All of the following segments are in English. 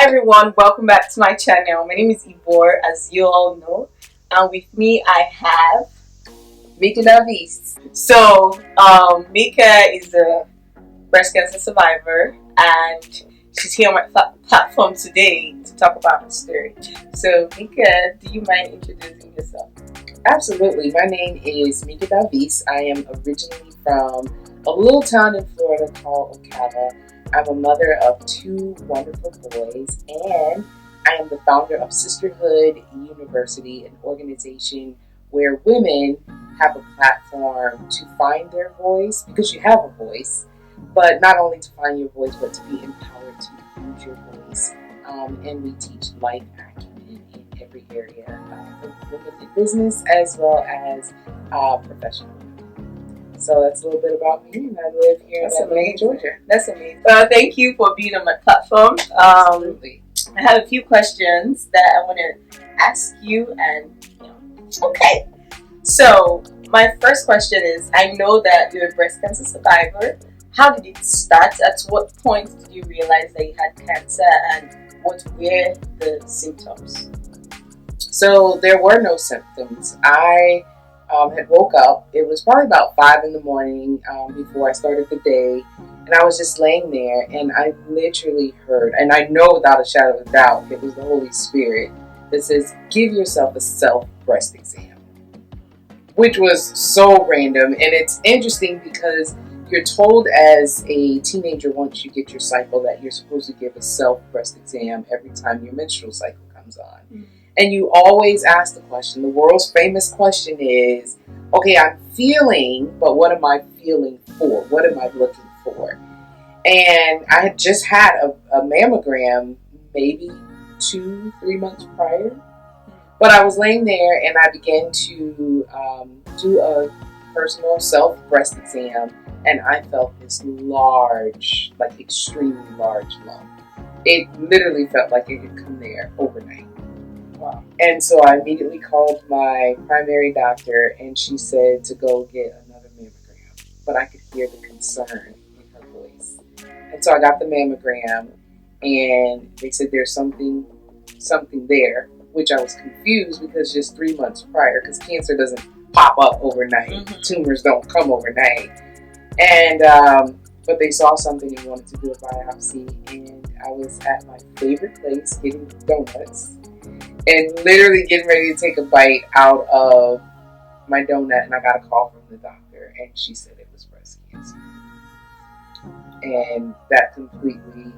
everyone, welcome back to my channel. My name is Evore, as you all know, and with me I have Meka Da-Veas. So Meka is a breast cancer survivor, and she's here on my platform today to talk about her story. So Meka, do you mind introducing yourself? Absolutely. My name is Meka Da-Veas. I am originally from a little town in Florida called Ocala. I'm a mother of two wonderful boys, and I am the founder of Sisterhood University, an organization where women have a platform to find their voice, because you have a voice, but not only to find your voice, but to be empowered to use your voice. And we teach life acumen in every area for women in business as well as professional. So that's a little bit about me, and I live here in Atlanta, Georgia. That's amazing. Thank you for being on my platform. Absolutely. I have a few questions that I want to ask you, and okay. So my first question is: I know that you're a breast cancer survivor. How did it start? At what point did you realize that you had cancer, and what were the symptoms? So there were no symptoms. I had woke up. It was probably about 5 in the morning before I started the day, and I was just laying there, and I literally heard, and I know without a shadow of a doubt, it was the Holy Spirit that says, "Give yourself a self breast exam," which was so random. And it's interesting because you're told as a teenager, once you get your cycle, that you're supposed to give a self breast exam every time your menstrual cycle comes on. Mm-hmm. And you always ask the question, the world's famous question is, okay, I'm feeling, but what am I feeling for? What am I looking for? And I had just had a mammogram maybe 2-3 months prior. But I was laying there and I began to do a personal self breast exam, and I felt this large, like extremely large lump. It literally felt like it had come there overnight. Wow. And so I immediately called my primary doctor, and she said to go get another mammogram. But I could hear the concern in her voice. And so I got the mammogram, and they said there's something there, which I was confused because just 3 months prior, because cancer doesn't pop up overnight. Mm-hmm. Tumors don't come overnight. And but they saw something and wanted to do a biopsy, and I was at my favorite place getting donuts and literally getting ready to take a bite out of my donut, and I got a call from the doctor, and she said it was breast cancer. And that completely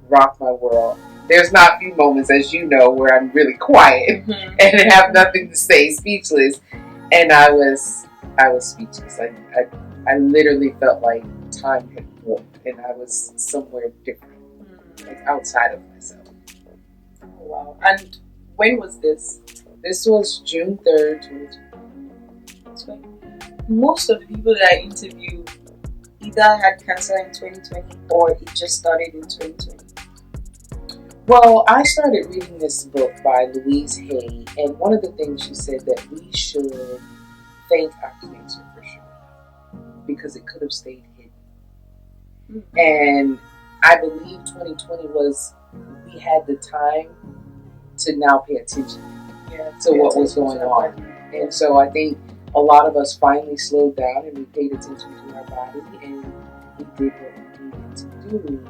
rocked my world. There's not a few moments, as you know, where I'm really quiet mm-hmm. and have nothing to say, speechless. And I was speechless. I literally felt like time had warped, and I was somewhere different, like outside of myself. Oh, wow. And when was this? This was June 3rd, 2020. Most of the people that I interview either had cancer in 2020 or it just started in 2020. Well, I started reading this book by Louise Hay, and one of the things she said that we should thank our cancer for sure, because it could have stayed hidden. Mm-hmm. And I believe 2020 was, we had the time to now pay attention to what was going on. And so I think a lot of us finally slowed down and we paid attention to our body, and we did what we needed to do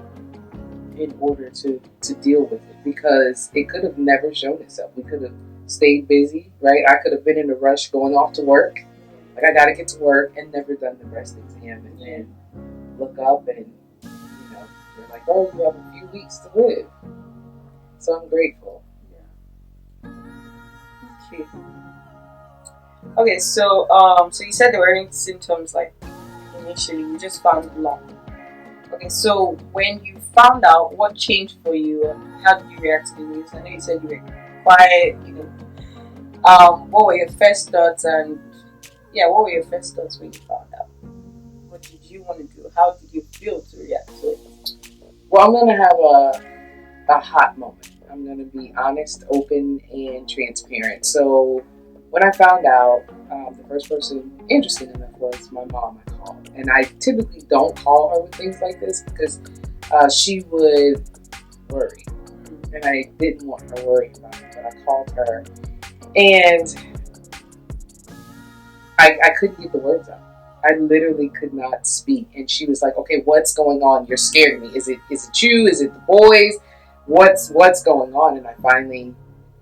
in order to deal with it, because it could have never shown itself. We could have stayed busy, right? I could have been in a rush going off to work. Like, I got to get to work, and never done the breast exam, and then look up and, they're like, oh, you have a few weeks to live. So I'm grateful. Yeah. Okay, so you said there weren't symptoms like initially. You just found lump. Okay, so when you found out, what changed for you? How did you react to the news? I know you said you were quiet. What were your first thoughts? And what were your first thoughts when you found out? What did you want to do? How did you feel to react to it? Well, I'm going to have a hot moment. I'm going to be honest, open, and transparent. So when I found out, the first person, interesting enough, was my mom I called. And I typically don't call her with things like this, because she would worry. And I didn't want her worrying about it, but I called her, and I couldn't get the words out. I literally could not speak. And she was like, okay, what's going on? You're scaring me. Is it you? Is it the boys? What's going on? And I finally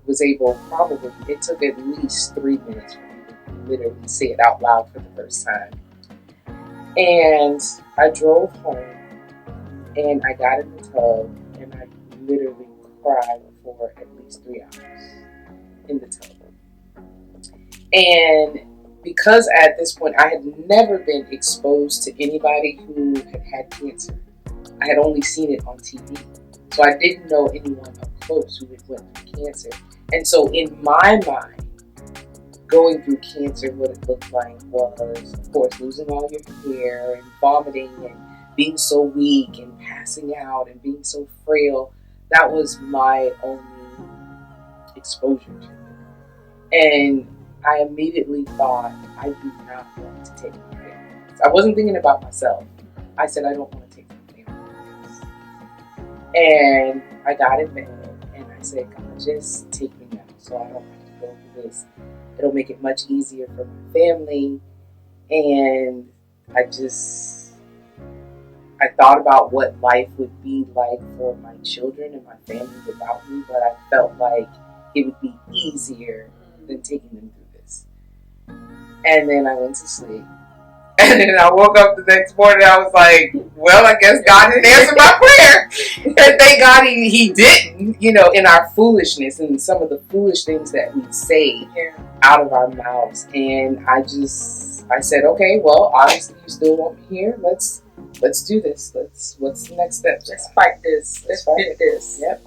was able, probably, it took at least 3 minutes for me to literally say it out loud for the first time. And I drove home, and I got in the tub, and I literally cried for at least 3 hours in the tub. And because at this point I had never been exposed to anybody who had had cancer, I had only seen it on TV. So I didn't know anyone up close who had went through cancer. And so in my mind, going through cancer, what it looked like was, of course, losing all your hair and vomiting and being so weak and passing out and being so frail. That was my only exposure to it. And I immediately thought, I do not want to take my family. I wasn't thinking about myself. I said, I don't want to take my family. And I got in bed and I said, God, just take me now so I don't have to go through this. It'll make it much easier for my family. And I thought about what life would be like for my children and my family without me, but I felt like it would be easier than taking them through this. And then I went to sleep. And then I woke up the next morning, I was like, well, I guess God didn't answer my prayer. And thank God he didn't, in our foolishness and some of the foolish things that we say out of our mouths. And I said, okay, well, obviously you still want me here. Let's do this. What's the next step? Let's fight this. Let's fit this. Yep.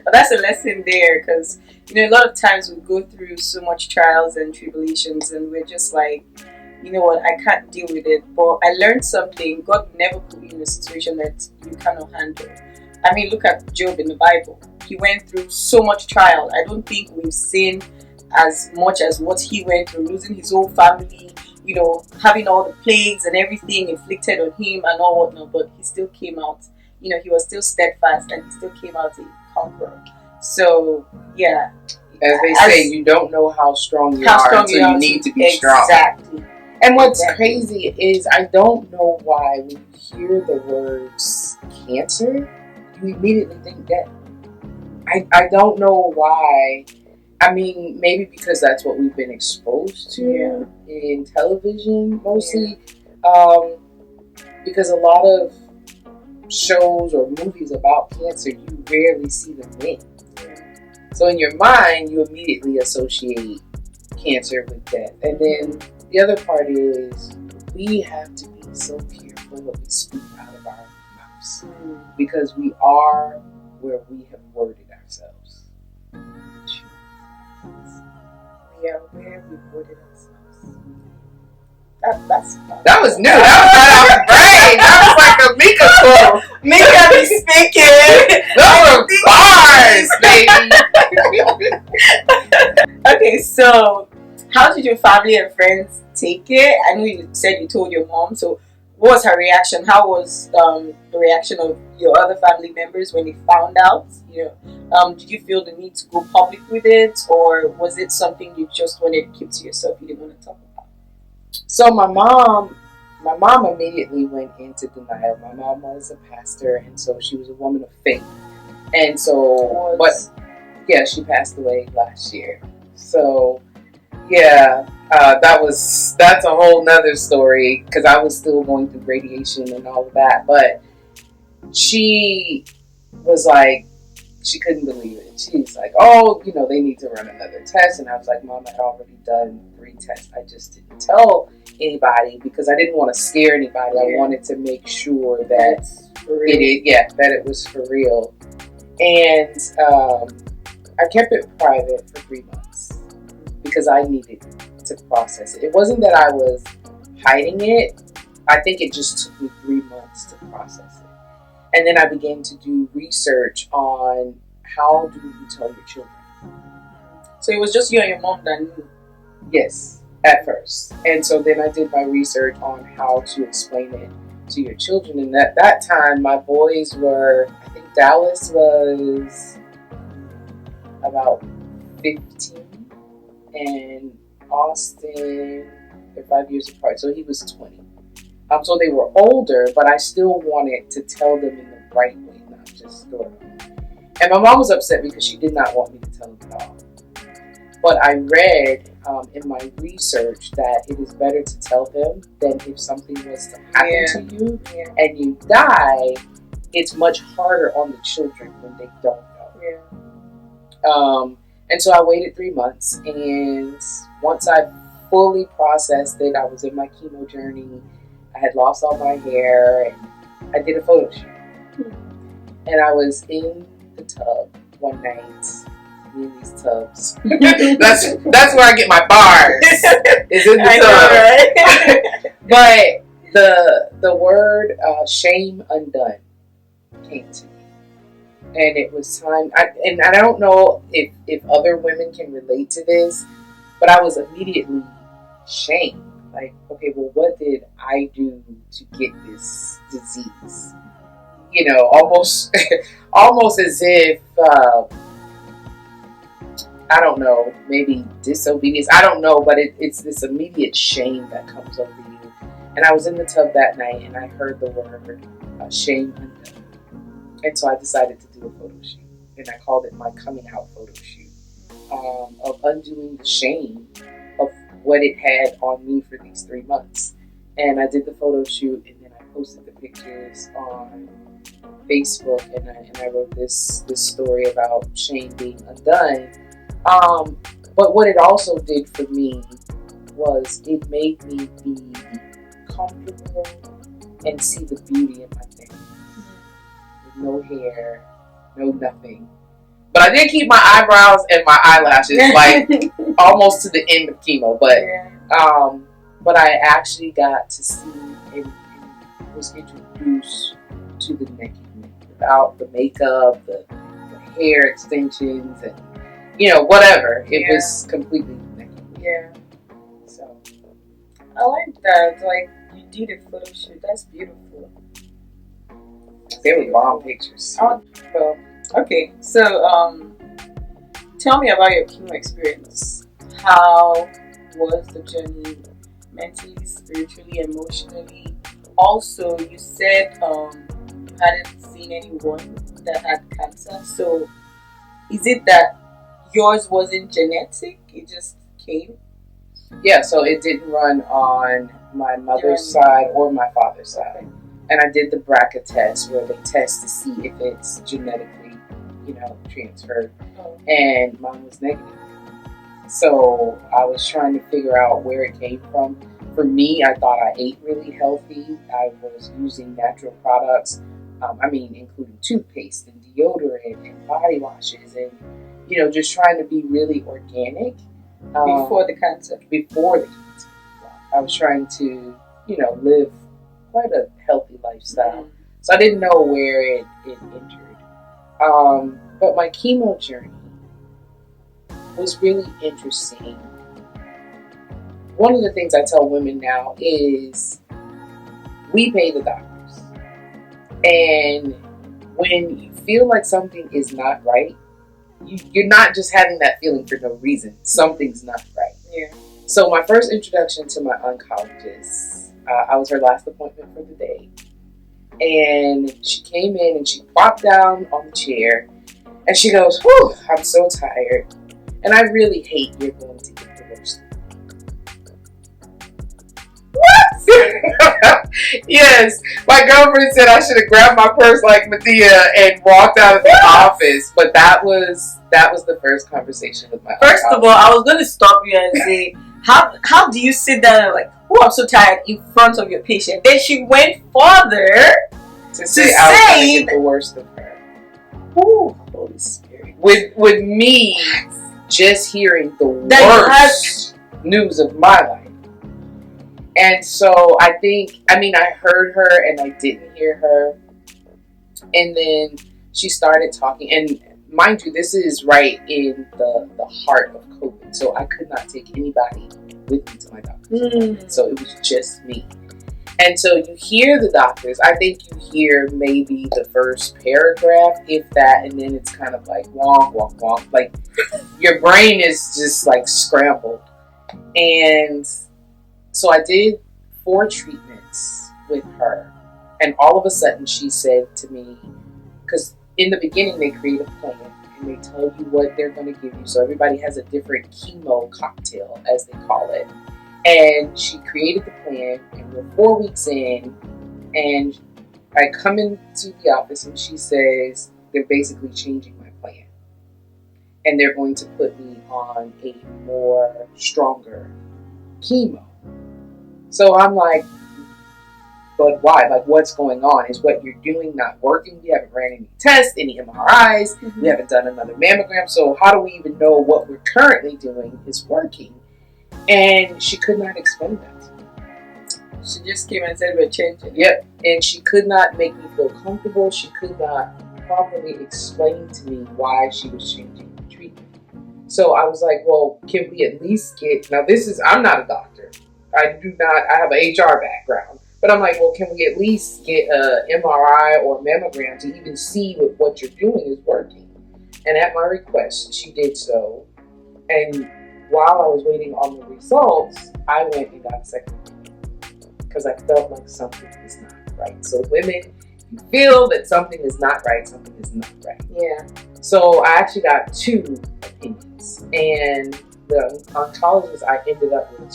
But that's a lesson there, because a lot of times we go through so much trials and tribulations, and we're just like, you know what, I can't deal with it. But I learned something. God never put you in a situation that you cannot handle. I mean, look at Job in the Bible. He went through so much trial. I don't think we've seen as much as what he went through, losing his whole family, having all the plagues and everything inflicted on him and all whatnot. But he still came out. He was still steadfast, and he still came out a conqueror. So, yeah. As they say, you don't know how strong you are until you need to be strong. Exactly. And what's crazy is I don't know why when you hear the words cancer, you immediately think death. I don't know why. I mean, maybe because that's what we've been exposed to in television mostly. Because a lot of shows or movies about cancer, you rarely see them win. So in your mind, you immediately associate cancer with death. And then the other part is we have to be so careful what we speak out of our mouths, because we are where we have worded ourselves. We are where we worded ourselves. That was new. That was right off the brain. That was like a Meka quote. Meka be speaking. Those are bars, baby. Okay, so how did your family and friends take it? I know you said you told your mom. So what was her reaction? How was the reaction of your other family members when they found out? Did you feel the need to go public with it, or was it something you just wanted to keep to yourself? You didn't want to talk about? So my mom immediately went into denial. My mom was a pastor, and so she was a woman of faith. And so, she passed away last year. So, that's a whole nother story, because I was still going through radiation and all of that. But she was like, she couldn't believe it. She's like, they need to run another test. And I was like, Mom, I'd already done 3 tests. I just didn't tell anybody because I didn't want to scare anybody. I wanted to make sure that it was for real. And I kept it private for 3 months because I needed to process it. It wasn't that I was hiding it. I think it just took me 3 months to process it. And then I began to do research on how do you tell your children. So it was just you and your mom that knew? Yes, at first. And so then I did my research on how to explain it to your children. And at that time, my boys were, I think Dallas was about 15, and Austin, they're 5 years apart, so he was 20. So they were older, but I still wanted to tell them in the right way, not just story. And my mom was upset because she did not want me to tell them at all. But I read in my research that it is better to tell them than if something was to happen to you and you die, it's much harder on the children when they don't know. And so I waited 3 months, and once I fully processed it, I was in my chemo journey. I had lost all my hair, and I did a photo shoot. And I was in the tub one night, in these tubs. that's where I get my bars. Is in the tub. Know, right? But the word shame undone came to me. And it was time, and I don't know if other women can relate to this, but I was immediately shamed. Like, okay, well, what did I do to get this disease? You know, almost as if, I don't know, maybe disobedience. I don't know, but it's this immediate shame that comes over you. And I was in the tub that night, and I heard the word shame undone. And so I decided to do a photo shoot, and I called it my coming out photo shoot, of undoing the shame of what it had on me for these 3 months. And I did the photo shoot, and then I posted the pictures on Facebook, and I wrote this story about shame being undone. But what it also did for me was it made me be comfortable and see the beauty in my face. No hair, no nothing. But I did keep my eyebrows and my eyelashes like almost to the end of chemo. But I actually got to see and was introduced to the nakedness without the makeup, the hair extensions, and whatever. It was completely naked. Yeah. So I like that. Like, you did a photo shoot. That's beautiful. They were bomb pictures. Oh, well, okay. So, tell me about your chemo experience. How was the journey mentally, spiritually, emotionally? Also, you said you hadn't seen anyone that had cancer. So, is it that yours wasn't genetic? It just came? Yeah, so it didn't run on my mother's side or my father's side. Okay. And I did the BRCA test where they test to see if it's genetically, transferred. Oh. And mine was negative. So I was trying to figure out where it came from. For me, I thought I ate really healthy. I was using natural products, including toothpaste and deodorant and body washes and, just trying to be really organic. Before the cancer. I was trying to, live quite a healthy lifestyle. So I didn't know where it entered. But my chemo journey was really interesting. One of the things I tell women now is we pay the doctors. And when you feel like something is not right, you're not just having that feeling for no reason. Something's not right. Yeah. So my first introduction to my oncologist, I was her last appointment for the day. And she came in and she plopped down on the chair and she goes, "Whew, I'm so tired. And I really hate you're going to get the worst." What? Yes. My girlfriend said I should have grabbed my purse like Medea and walked out of the office. But that was the first conversation with my First of all, I was going to stop you and say, how do you sit down and like, "Oh, I'm so tired," in front of your patient? Then she went further to say I was going to get the worst of her. Ooh, Holy Spirit. With me just hearing the worst news of my life. And so I heard her and I didn't hear her. And then she started talking. And mind you, this is right in the heart of COVID. So I could not take anybody with me to my doctor's appointment. So it was just me. And so you hear the doctors. I think you hear maybe the first paragraph, if that, and then it's kind of like wonk, wonk, wonk. Like your brain is just like scrambled. And so I did 4 treatments with her. And all of a sudden she said to me, because in the beginning they create a plan and they tell you what they're going to give you. So everybody has a different chemo cocktail, as they call it. And she created the plan, and we're 4 weeks in, and I come into the office and she says they're basically changing my plan. And they're going to put me on a more stronger chemo. So I'm like, but why? Like, what's going on? Is what you're doing not working? We haven't ran any tests, any MRIs. We haven't done another mammogram. So how do we even know what we're currently doing is working? And she could not explain that. She just came and said we're changing. Yep. And she could not make me feel comfortable. She could not properly explain to me why she was changing the treatment. So I was like, well, can we at least get, now this is, I'm not a doctor. I have an HR background. But I'm like, well, can we at least get a MRI or mammogram to even see if what you're doing is working? And at my request, she did so. And while I was waiting on the results, I went and got a second opinion because I felt like something was not right. So women, you feel that something is not right, something is not right. Yeah. So I actually got 2 opinions. And the oncologist I ended up with,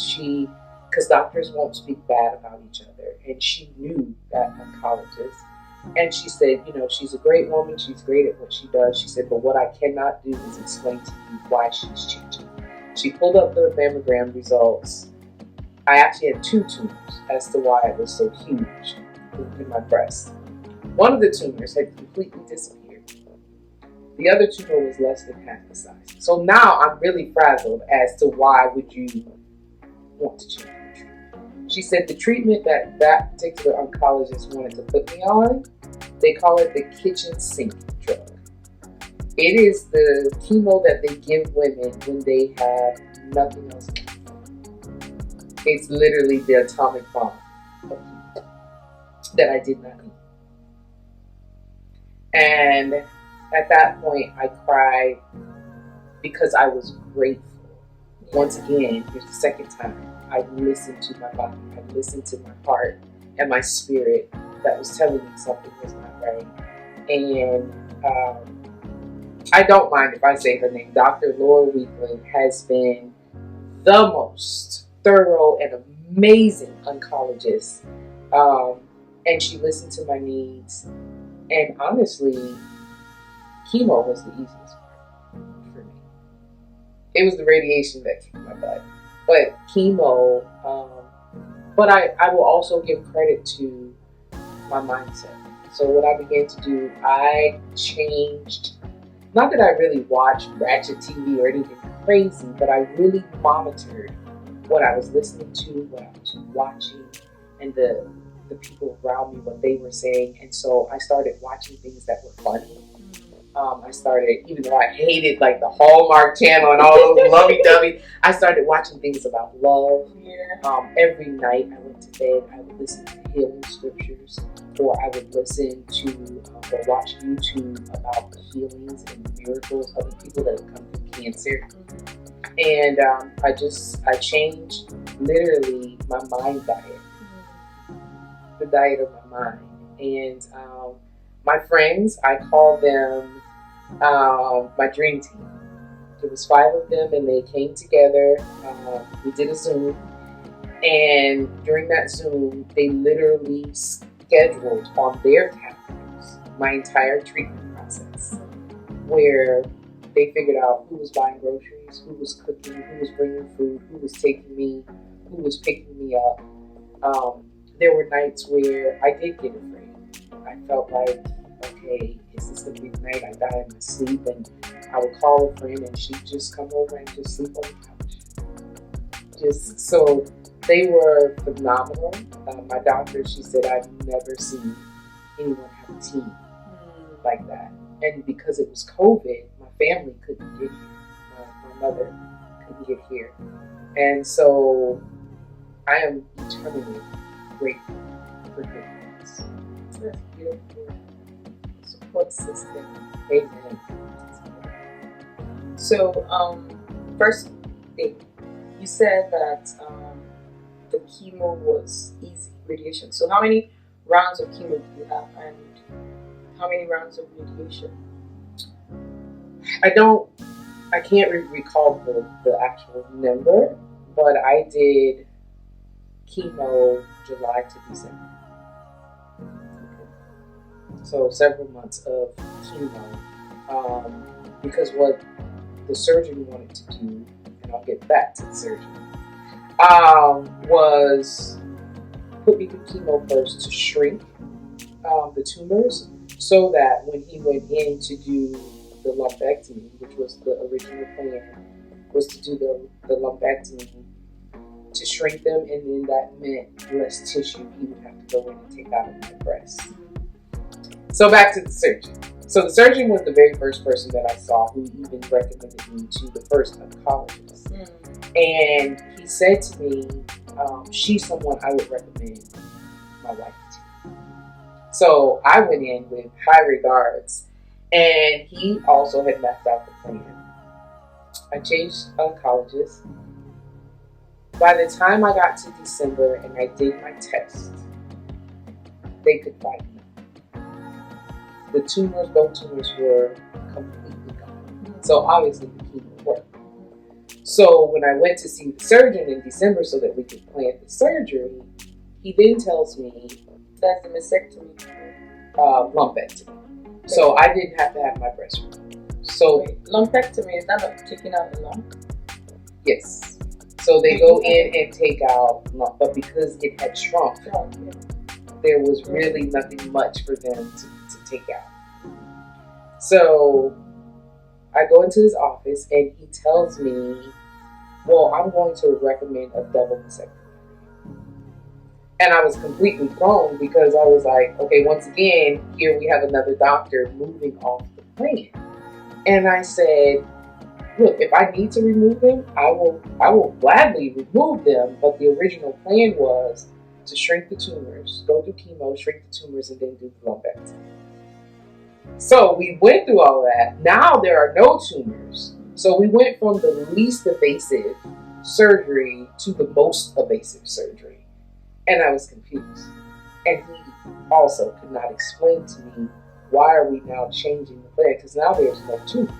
because doctors won't speak bad about each other, and she knew that oncologist. And she said, she's a great woman, she's great at what she does. She said, but what I cannot do is explain to you why she's changing. She pulled up the mammogram results. I actually had 2 tumors as to why it was so huge in my breast. One of the tumors had completely disappeared. The other tumor was less than half the size. So now I'm really frazzled as to why would you want to change the treatment. She said the treatment that particular oncologist wanted to put me on, they call it the kitchen sink drug. It is the chemo that they give women when they have nothing else. It's literally the atomic bomb of chemo that I did not need. And at that point, I cried because I was grateful. Once again, here's the second time, I listened to my body. I listened to my heart and my spirit that was telling me something was not right. And I don't mind if I say her name. Dr. Laura Weekland has been the most thorough and amazing oncologist. And she listened to my needs. And honestly, chemo was the easiest part for me. It was the radiation that kicked my butt. But chemo, but I will also give credit to my mindset. So what I began to do, I changed, not that I really watched ratchet TV or anything crazy, but I really monitored what I was listening to, what I was watching, and the people around me, what they were saying. And so I started watching things that were funny. I started, even though I hated like the Hallmark Channel and all those lovey-dovey, I started watching things about love. Every night I went to bed, I would listen to healing scriptures, or I would listen to or watch YouTube about the healings and miracles of the people that have come through cancer. And I changed literally my mind diet, the diet of my mind. And my friends, I call them my dream team. There was 5 of them, and they came together. We did a Zoom, and during that Zoom, they literally scheduled on their calendars my entire treatment process, where they figured out who was buying groceries, who was cooking, who was bringing food, who was taking me, who was picking me up. There were nights where I did get afraid. I felt like, okay, is this going to be the night I die in my sleep? And I would call a friend and she'd just come over and just sleep on the couch. Just so they were phenomenal. My doctor, she said, I've never seen anyone have a team like that. And because it was COVID, my family couldn't get here. My mother couldn't get here. And so I am eternally grateful forgiveness. That's beautiful. Support system. Amen. So, first thing, you said that the chemo was easy, radiation. So, how many rounds of chemo do you have, and how many rounds of radiation? I can't recall the actual number, but I did chemo July to December. So several months of chemo, because what the surgeon wanted to do, and I'll get back to the surgeon, was put me through chemo first to shrink the tumors, so that when he went in to do the lumpectomy, which was the original plan, was to do the lumpectomy to shrink them, and then that meant less tissue he would have to go in and take out of my breast. So back to the surgeon. So the surgeon was the very first person that I saw who even recommended me to the first oncologist. And he said to me, she's someone I would recommend my wife to. So I went in with high regards, and he also had mapped out the plan. I changed oncologists. By the time I got to December and I did my test, they could find nothing. The tumors, both tumors, were completely gone. So obviously the chemo worked. So when I went to see the surgeon in December so that we could plan the surgery, he then tells me That's the mastectomy. lumpectomy. So I didn't have to have my breast removed. So wait, lumpectomy, is that like taking out the lump? yes. So they go in and take out lump, but because it had shrunk, there was really nothing much for them to take out. So I go into his office and he tells me, well, I'm going to recommend a double mastectomy. And I was completely thrown because I was like, okay, once again, here we have another doctor moving off the plan. And I said, look, if I need to remove them, I will gladly remove them. But the original plan was to shrink the tumors, go through chemo, shrink the tumors, and then do the lumpectomy. So we went through all that. Now there are no tumors. So we went from the least invasive surgery to the most invasive surgery. And I was confused. And he also could not explain to me, why are we now changing the plan? Because now there's no tumors.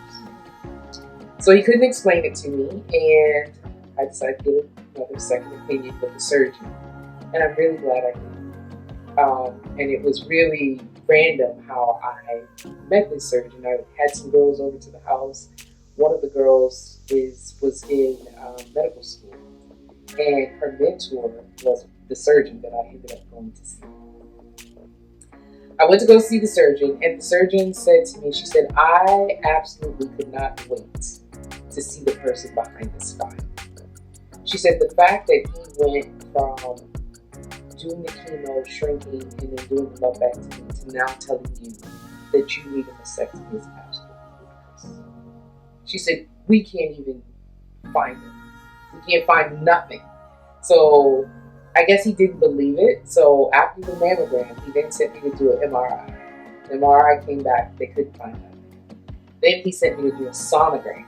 So he couldn't explain it to me, and I decided to get another second opinion with the surgeon. And I'm really glad I did. And it was really random how I met this surgeon. I had some girls over to the house. One of the girls was in medical school, and her mentor was the surgeon that I ended up going to see. I went to go see the surgeon, and the surgeon said to me, she said, I absolutely could not wait to see the person behind this file. She said the fact that he went from doing the chemo, shrinking, and then doing the lumpectomy to now telling you that you need a mastectomy is absolutely ludicrous. She said, we can't even find it. We can't find nothing. So I guess he didn't believe it. So after the mammogram, he then sent me to do an MRI. The MRI came back, they couldn't find nothing. Then he sent me to do a sonogram.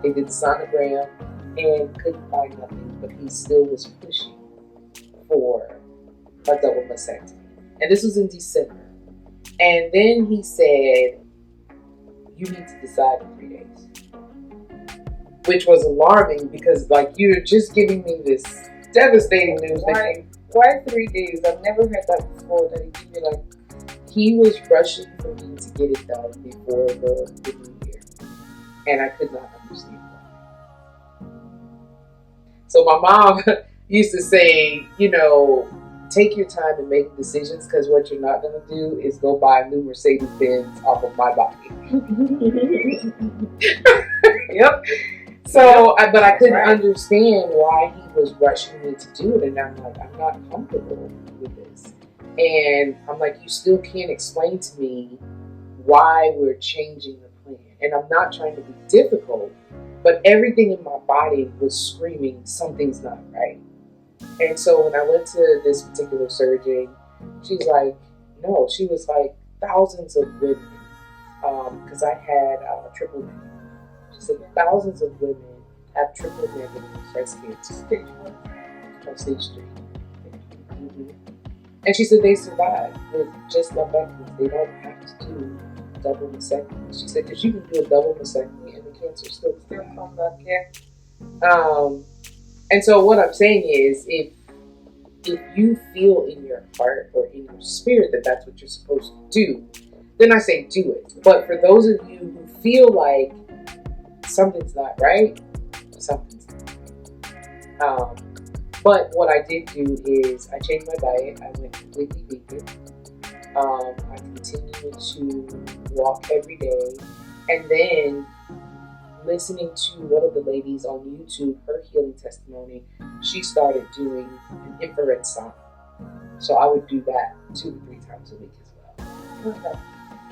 They did the sonogram and couldn't find nothing, but he still was pushing for a double mastectomy. And this was in December. And then he said, you need to decide in 3 days. Which was alarming because, like, you're just giving me this devastating news. Why 3 days? I've never heard that before. That he gave you like. He was rushing for me to get it done before the new year, and I could not understand why. So my mom used to say, take your time and make decisions, because what you're not going to do is go buy a new Mercedes Benz off of my body. Yep. So, but I couldn't understand why he was rushing me to do it. And I'm like, I'm not comfortable with this. And I'm like, you still can't explain to me why we're changing the plan. And I'm not trying to be difficult, but everything in my body was screaming, something's not right. And so when I went to this particular surgeon, She's like, no. She was like, thousands of women, because I had triple negative. She said thousands of women have triple negative breast cancer. Stage one. On stage 3. Mm-hmm. And she said they survive with just lumpectomies. They don't have to do double mastectomy. She said because you can do a double mastectomy and the cancer still come back. Yeah. And so what I'm saying is, if you feel in your heart or in your spirit that that's what you're supposed to do, then I say do it. But for those of you who feel like something's not right, something's not right. But what I did do is I changed my diet. I went completely vegan. I continued to walk every day. And then listening to one of the ladies on YouTube, her healing testimony, she started doing an infrared sauna. So I would do that 2 to 3 times a week as well. Okay.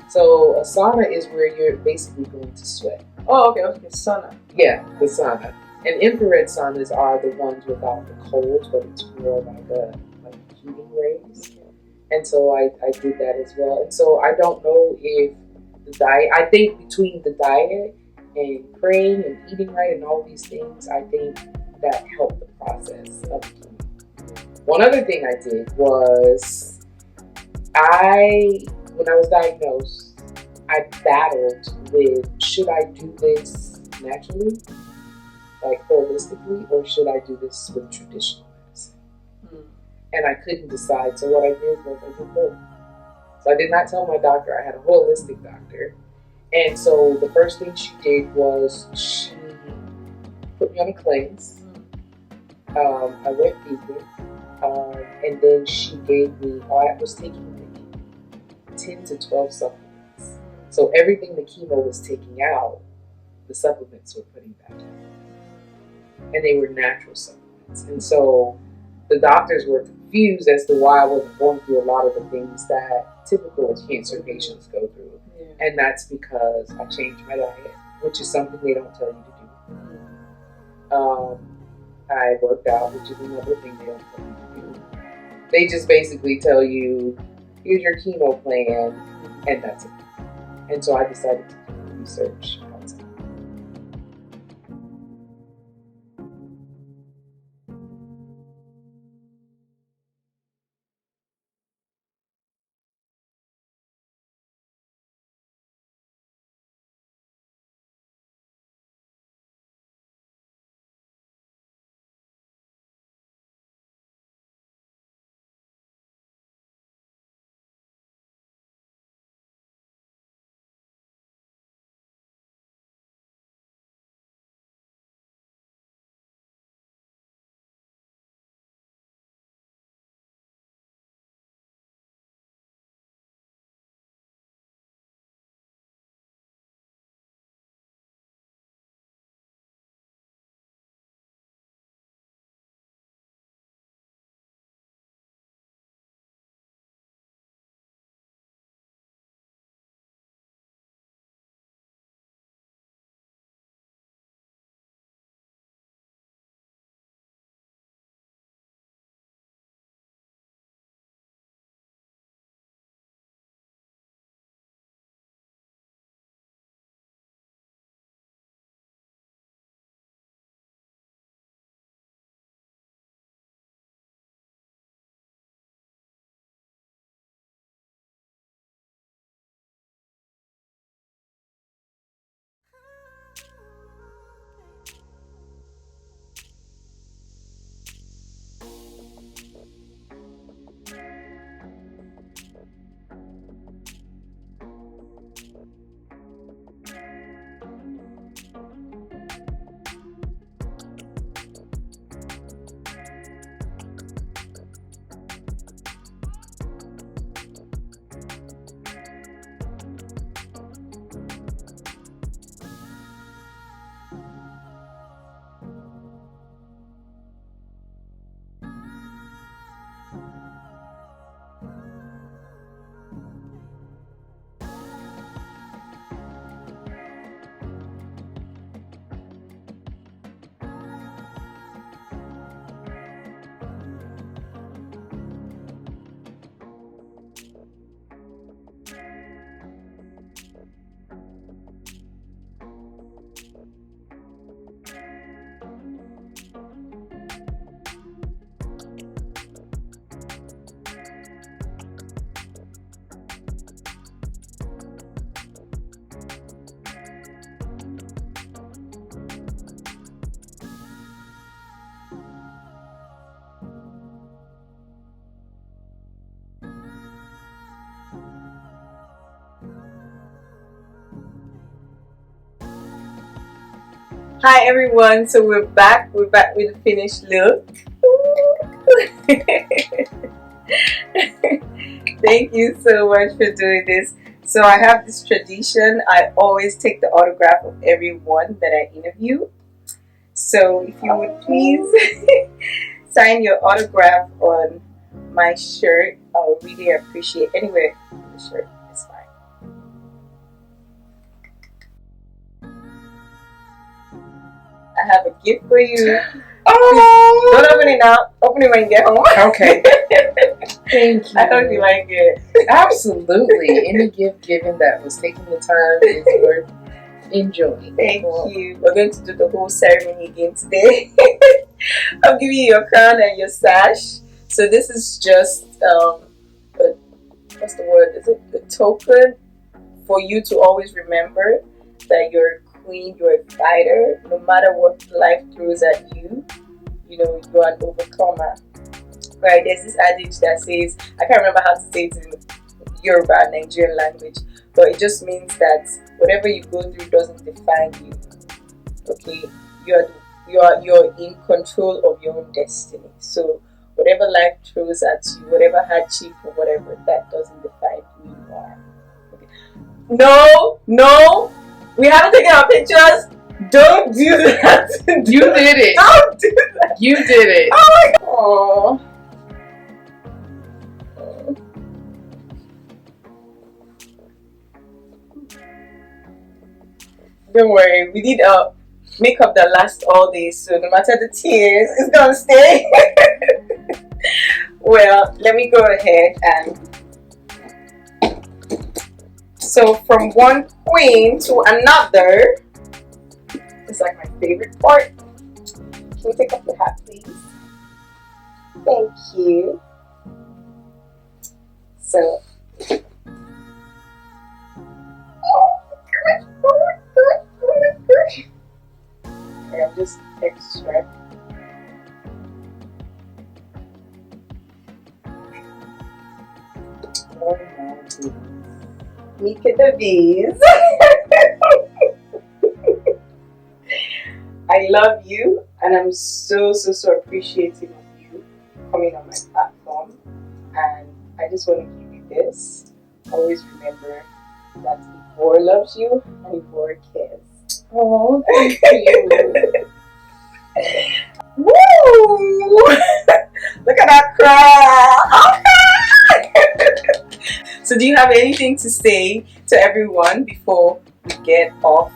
So a sauna is where you're basically going to sweat. Oh, okay. Okay. Sauna. Yeah, the sauna. And infrared saunas are the ones without the cold, but it's more like heating rays. And so I did that as well. And so I don't know if the diet, I think between the diet and praying and eating right and all these things, I think that helped the process of healing. One other thing I did was when I was diagnosed, I battled with, should I do this naturally, like holistically, or should I do this with traditional medicine? And I couldn't decide. So what I did was I did both. So I did not tell my doctor. I had a holistic doctor. And so the first thing she did was she put me on a cleanse. I went vegan. And then she gave me, I was taking like 10 to 12 supplements. So everything the chemo was taking out, the supplements were putting back in. And they were natural supplements. And so the doctors were confused as to why I wasn't going through a lot of the things that typical cancer patients go through. Yeah. And that's because I changed my diet, which is something they don't tell you to do. I worked out, which is another thing they don't tell you to do. They just basically tell you, here's your chemo plan, and that's it. And so I decided to do research. Hi everyone, so we're back with the finished look. Thank you so much for doing this. So I have this tradition, I always take the autograph of everyone that I interview. So if you would please sign your autograph on my shirt, I would really appreciate anywhere the shirt is fine. I have a gift for you. Oh! Don't open it now. Open it when you get home. Okay. Thank you. I hope you like it. Absolutely. Any gift given that was taking the time is worth enjoying. Thank you. We're going to do the whole ceremony again today. I'll give you your crown and your sash. So this is just what's the word? Is it a token for you to always remember that you're a queen, you're a fighter, no matter what life throws at you. You know, you're an overcomer. Right? There's this adage that says, I can't remember how to say it in Yoruba, Nigerian language, but it just means that whatever you go through doesn't define you. Okay, you're in control of your own destiny. So whatever life throws at you, whatever hardship or whatever, that doesn't define who you are. Okay. No, we haven't taken our pictures. Don't do that. You did it. Don't do that. You did it. Oh my God. Don't worry, we did makeup that lasts all day, so no matter the tears, it's gonna stay. Well, let me go ahead and so from one queen to another. It's like my favorite part. Can you take off your hat, please? Thank you. So. I'm just extra. Meka Da-Veas. I love you, and I'm so appreciative of you coming on my platform. And I just want to give you this. Always remember that Evore loves you and Evore cares. Oh, thank you. Woo! Look at that crowd! So do you have anything to say to everyone before we get off?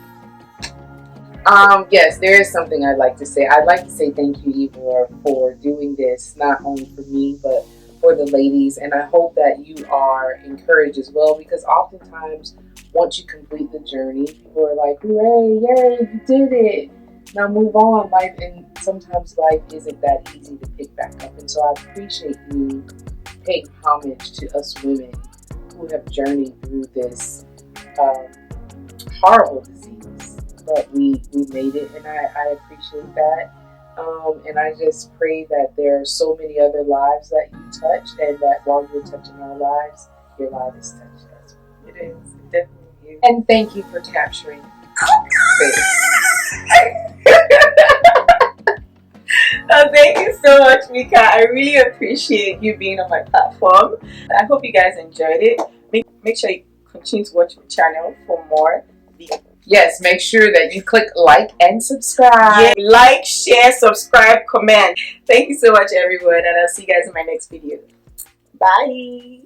Yes, there is something I'd like to say. I'd like to say thank you, Evore, for doing this, not only for me, but for the ladies. And I hope that you are encouraged as well, because oftentimes, once you complete the journey, people are like, hooray, yay, you did it. Now move on. And sometimes life isn't that easy to pick back up. And so I appreciate you paying homage to us women who have journeyed through this horrible disease. But we made it, and I appreciate that. And I just pray that there are so many other lives that you touched, and that while you're touching our lives, your life is touched as well. It is. It definitely is. And thank you for capturing this. Thank you so much, Meka. I really appreciate you being on my platform. I hope you guys enjoyed it. Make sure you continue to watch my channel for more videos. Yes, make sure that you click like and subscribe. Yeah, like, share, subscribe, comment. Thank you so much, everyone, and I'll see you guys in my next video. Bye.